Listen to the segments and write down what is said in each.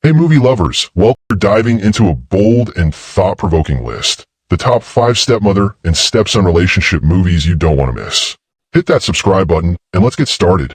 Hey movie lovers, welcome to diving into a bold and thought-provoking list. The top 5 stepmother and stepson relationship movies you don't want to miss. Hit that subscribe button and let's get started.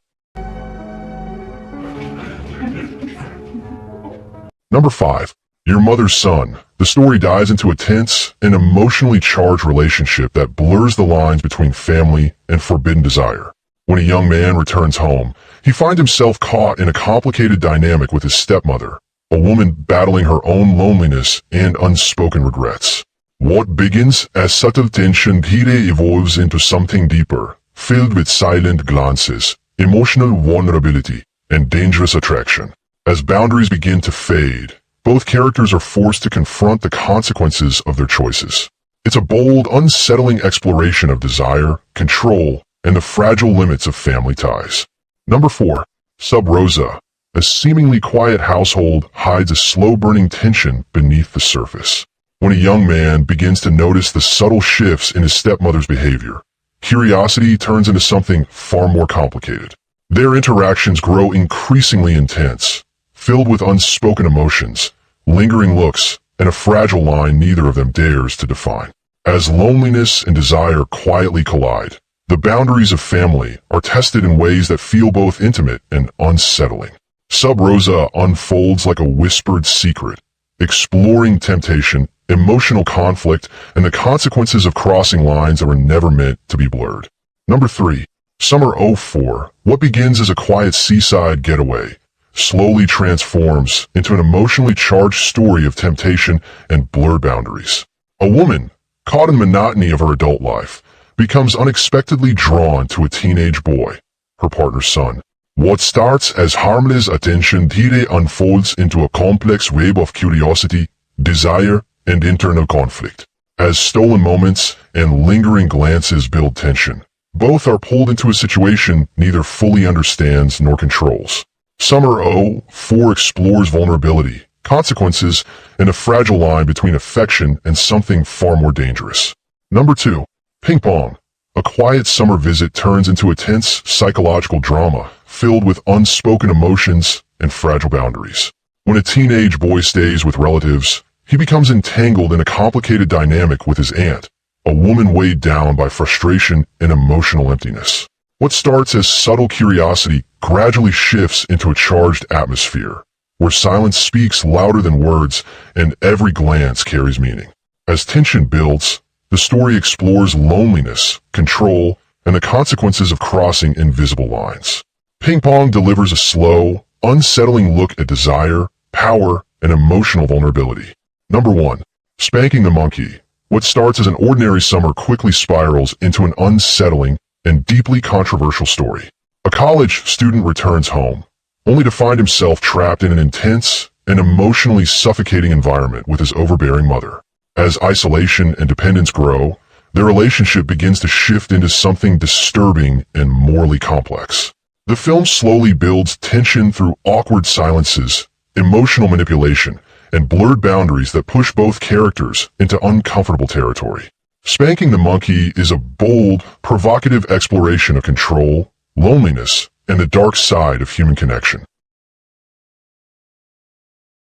Number 5. Your Mother's Son. The story dives into a tense and emotionally charged relationship that blurs the lines between family and forbidden desire. When a young man returns home, he finds himself caught in a complicated dynamic with his stepmother, a woman battling her own loneliness and unspoken regrets. What begins as subtle tension evolves into something deeper, filled with silent glances, emotional vulnerability, and dangerous attraction. As boundaries begin to fade, both characters are forced to confront the consequences of their choices. It's a bold, unsettling exploration of desire, control, and the fragile limits of family ties. Number 4. Sub Rosa. A seemingly quiet household hides a slow-burning tension beneath the surface. When a young man begins to notice the subtle shifts in his stepmother's behavior, curiosity turns into something far more complicated. Their interactions grow increasingly intense, filled with unspoken emotions, lingering looks, and a fragile line neither of them dares to define. As loneliness and desire quietly collide, the boundaries of family are tested in ways that feel both intimate and unsettling. Sub Rosa unfolds like a whispered secret, exploring temptation, emotional conflict, and the consequences of crossing lines that were never meant to be blurred. Number 3. Summer '04. What begins as a quiet seaside getaway slowly transforms into an emotionally charged story of temptation and blurred boundaries. A woman, caught in the monotony of her adult life, becomes unexpectedly drawn to a teenage boy, her partner's son. What starts as harmless attention unfolds into a complex web of curiosity, desire, and internal conflict. As stolen moments and lingering glances build tension, both are pulled into a situation neither fully understands nor controls. Summer '04 explores vulnerability, consequences, and a fragile line between affection and something far more dangerous. Number 2. Pingpong. A quiet summer visit turns into a tense psychological drama filled with unspoken emotions and fragile boundaries. When a teenage boy stays with relatives, he becomes entangled in a complicated dynamic with his aunt, a woman weighed down by frustration and emotional emptiness. What starts as subtle curiosity gradually shifts into a charged atmosphere, where silence speaks louder than words and every glance carries meaning. As tension builds, the story explores loneliness, control, and the consequences of crossing invisible lines. Pingpong delivers a slow, unsettling look at desire, power, and emotional vulnerability. Number 1. Spanking the Monkey. What starts as an ordinary summer quickly spirals into an unsettling and deeply controversial story. A college student returns home, only to find himself trapped in an intense and emotionally suffocating environment with his overbearing mother. As isolation and dependence grow, their relationship begins to shift into something disturbing and morally complex. The film slowly builds tension through awkward silences, emotional manipulation, and blurred boundaries that push both characters into uncomfortable territory. Spanking the Monkey is a bold, provocative exploration of control, loneliness, and the dark side of human connection.